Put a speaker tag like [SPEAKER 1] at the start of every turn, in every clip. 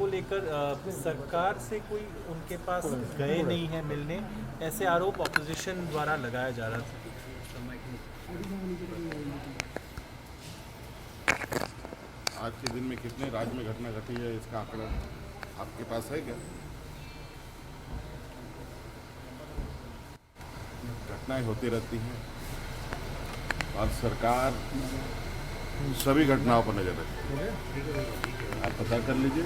[SPEAKER 1] को लेकर सरकार से कोई उनके पास गए नहीं है मिलने, ऐसे आरोप ऑपोजिशन द्वारा लगाया जा रहा था।
[SPEAKER 2] आज के दिन में कितने राज्य में घटना घटी है, इसका आंकड़ा आपके पास है क्या? घटनाएं होती रहती हैं और सरकार सभी घटनाओं पर नजर रखती है। आप पता कर लीजिए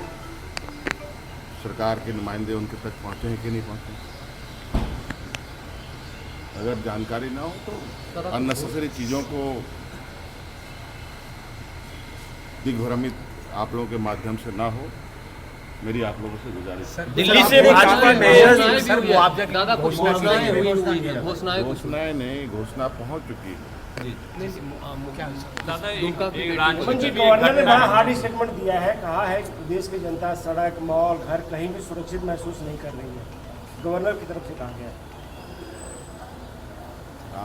[SPEAKER 2] सरकार के नुमाइंदे उनके तक पहुंचे हैं कि नहीं पहुंचे। अगर जानकारी ना हो तो अननेसेसरी चीज़ों को दिग्भ्रमित आप लोगों के माध्यम से ना हो, मेरी आप लोगों से गुजारिश है।
[SPEAKER 3] दिल्ली से भाजपा में
[SPEAKER 4] सर वो आप दादा
[SPEAKER 2] घोषणाएं नहीं, घोषणा पहुंच चुकी है।
[SPEAKER 5] गवर्नर ने बड़ा हार्ड स्टेटमेंट दिया है, कहा है कि प्रदेश की जनता सड़क, मॉल, घर कहीं भी सुरक्षित महसूस नहीं कर रही है। गवर्नर की तरफ से कहा गया है।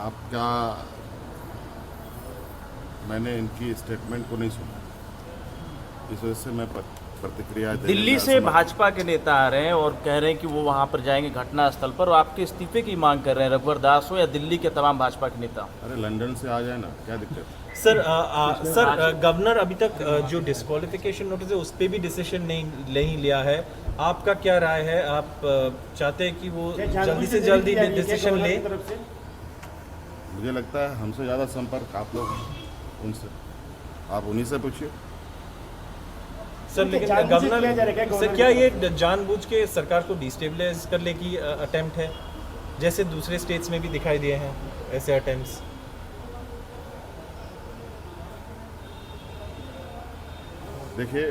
[SPEAKER 2] आपका मैंने इनकी स्टेटमेंट को नहीं सुना, इस वजह से मैं प्रतिक्रिया
[SPEAKER 3] दिल्ली से भाजपा के नेता आ रहे हैं और कह रहे हैं कि वो वहां पर जाएंगे घटनास्थल पर और आपके इस्तीफे की मांग कर रहे हैं, रघुवर दास हो या दिल्ली के तमाम भाजपा के नेता।
[SPEAKER 2] अरे लंदन से आ जाए ना, क्या दिक्कत है?
[SPEAKER 1] सर गवर्नर अभी तक जो डिस्क्वालिफिकेशन नोटिस है उस पर भी डिसीजन नहीं लिया है। आपका क्या राय है? आप चाहते हैं कि वो जल्दी से जल्दी डिसीजन ले?
[SPEAKER 2] मुझे लगता है हमसे ज़्यादा संपर्क आप लोग उनसे, आप उन्हीं से पूछिए।
[SPEAKER 1] सर लेकिन गवर्नर सर क्या ये जानबूझ के सरकार को डिस्टेबलाइज करने की अटेम्प्ट है, जैसे दूसरे स्टेट्स में भी दिखाई दिए हैं ऐसे अटेम्प्ट्स?
[SPEAKER 2] देखिए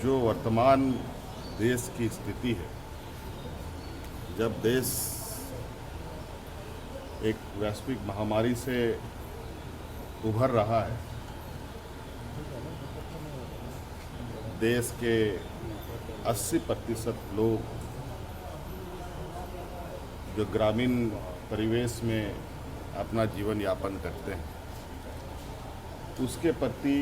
[SPEAKER 2] जो वर्तमान देश की स्थिति है, जब देश एक वैश्विक महामारी से उभर रहा है, देश के 80% लोग जो ग्रामीण परिवेश में अपना जीवन यापन करते हैं, उसके प्रति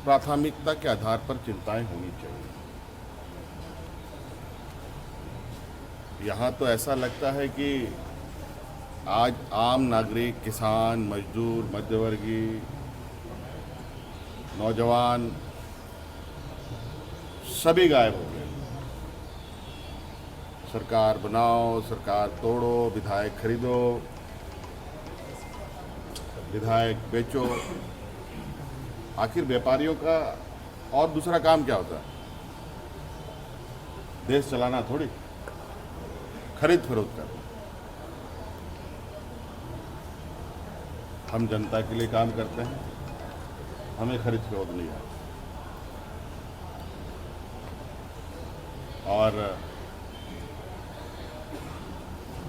[SPEAKER 2] प्राथमिकता के आधार पर चिंताएं होनी चाहिए। यहाँ तो ऐसा लगता है कि आज आम नागरिक, किसान, मजदूर, मध्यवर्गीय, नौजवान सभी गायब हो गए। सरकार बनाओ, सरकार तोड़ो, विधायक खरीदो, विधायक बेचो। आखिर व्यापारियों का और दूसरा काम क्या होता है? देश चलाना थोड़ी, खरीद फरोख्त कर। हम जनता के लिए काम करते हैं, हमें खरीद फरोख्त नहीं है। और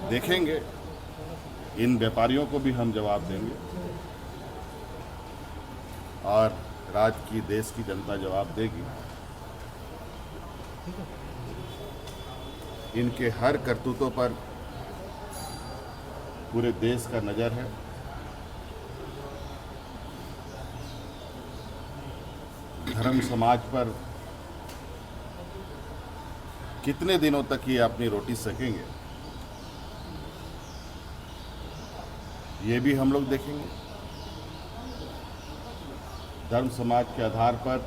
[SPEAKER 2] देखेंगे, इन व्यापारियों को भी हम जवाब देंगे और राज्य की, देश की जनता जवाब देगी। इनके हर करतूतों पर पूरे देश का नज़र है। धर्म समाज पर कितने दिनों तक ये अपनी रोटी सेकेंगे, ये भी हम लोग देखेंगे। धर्म समाज के आधार पर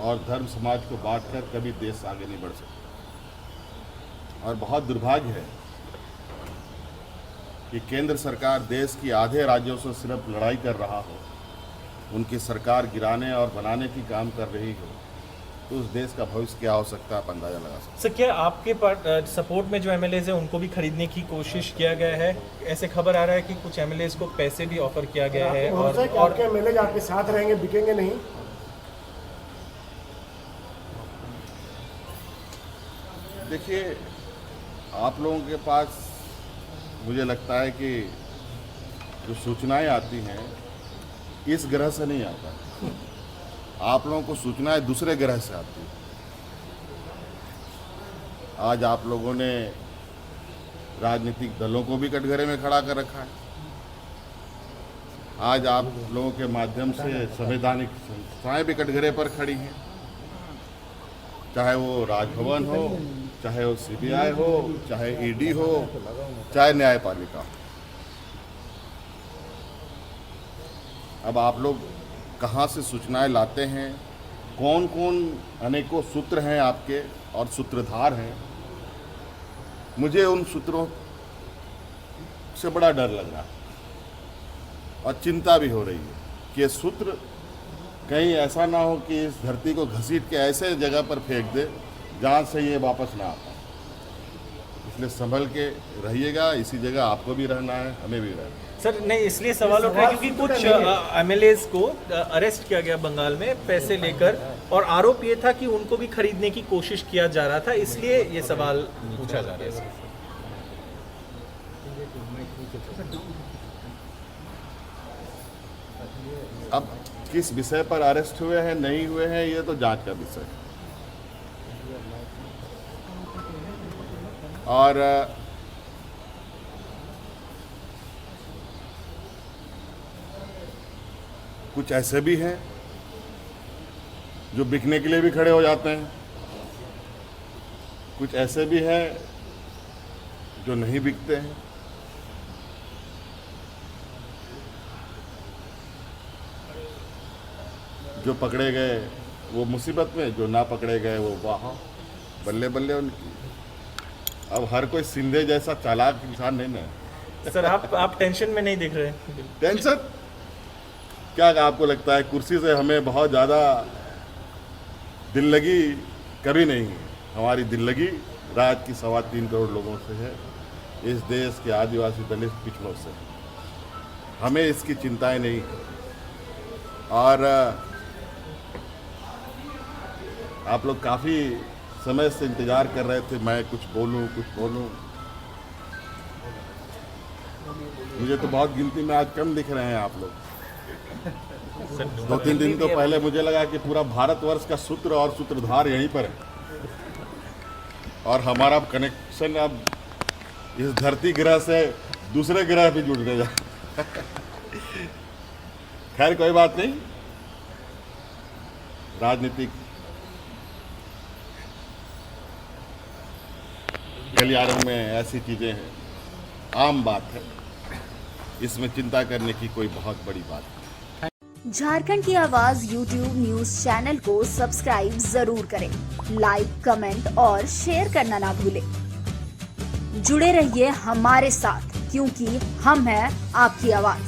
[SPEAKER 2] और धर्म समाज को बांटकर कभी देश आगे नहीं बढ़ सकता। और बहुत दुर्भाग्य है कि केंद्र सरकार देश की आधे राज्यों से सिर्फ लड़ाई कर रहा हो, उनकी सरकार गिराने और बनाने की काम कर रही हो, तो उस देश का भविष्य क्या हो सकता है आप अंदाजा लगा सकते हैं।
[SPEAKER 1] सर क्या आपके सपोर्ट में जो एमएलएज हैं उनको भी खरीदने की कोशिश किया गया है? ऐसे खबर आ रहा है कि कुछ एमएलएज को पैसे भी ऑफर किया गया है
[SPEAKER 5] और एमएलएज आपके साथ रहेंगे, बिकेंगे नहीं?
[SPEAKER 2] देखिए, आप लोगों के पास मुझे लगता है कि जो सूचनाएं आती हैं इस ग्रह से नहीं आता। आप लोगों को सूचनाएं दूसरे ग्रह से आती है। आज आप लोगों ने राजनीतिक दलों को भी कटघरे में खड़ा कर रखा है। आज आप लोगों के माध्यम से संवैधानिक संस्थाएं भी कटघरे पर खड़ी हैं, चाहे वो राजभवन हो, चाहे वो सीबीआई हो, चाहे ईडी हो, चाहे न्यायपालिका हो। अब आप लोग कहाँ से सूचनाएं लाते हैं, कौन कौन अनेकों सूत्र हैं आपके और सूत्रधार हैं, मुझे उन सूत्रों से बड़ा डर लग रहा है और चिंता भी हो रही है कि ये सूत्र कहीं ऐसा ना हो कि इस धरती को घसीट के ऐसे जगह पर फेंक दे जहाँ से ये वापस ना आता। इसलिए संभल के रहिएगा, इसी जगह आपको भी रहना है, हमें भी रहना है।
[SPEAKER 1] सर नहीं, इसलिए सवाल उठ रहा है क्योंकि कुछ एमएलएज को अरेस्ट किया गया बंगाल में पैसे लेकर, और आरोप ये था कि उनको भी खरीदने की कोशिश किया जा रहा था, इसलिए ये सवाल पूछा जा रहा है।
[SPEAKER 2] अब किस विषय पर अरेस्ट हुए हैं, नहीं हुए हैं, ये तो जांच का विषय है। और कुछ ऐसे भी हैं जो बिकने के लिए भी खड़े हो जाते हैं, कुछ ऐसे भी हैं जो नहीं बिकते हैं। जो पकड़े गए वो मुसीबत में, जो ना पकड़े गए वो वहाँ बल्ले बल्ले उनकी। अब हर कोई सिंधे जैसा चालाक इंसान नहीं ना।
[SPEAKER 1] सर आप टेंशन में नहीं दिख रहे।
[SPEAKER 2] टेंशन क्या, आपको लगता है कुर्सी से हमें बहुत ज़्यादा दिल लगी? कभी नहीं। हमारी दिल लगी राज्य की 3.25 करोड़ लोगों से है, इस देश के आदिवासी दलित पिछड़ों से। हमें इसकी चिंताएं नहीं। और आप लोग काफ़ी समय से इंतज़ार कर रहे थे मैं कुछ बोलूं। मुझे तो बहुत गिनती में आज कम दिख रहे हैं आप लोग। 2-3 दिन तो पहले मुझे लगा कि पूरा भारतवर्ष का सूत्र और सूत्रधार यहीं पर है, और हमारा कनेक्शन अब इस धरती ग्रह से दूसरे ग्रह भी जुड़ने जा। खैर कोई बात नहीं, राजनीतिक गलियारों में ऐसी चीजें हैं, आम बात है, इसमें चिंता करने की कोई बहुत बड़ी बात नहीं।
[SPEAKER 4] झारखंड की आवाज YouTube न्यूज चैनल को सब्सक्राइब जरूर करें, लाइक, कमेंट और शेयर करना ना भूलें। जुड़े रहिए हमारे साथ, क्योंकि हम हैं आपकी आवाज।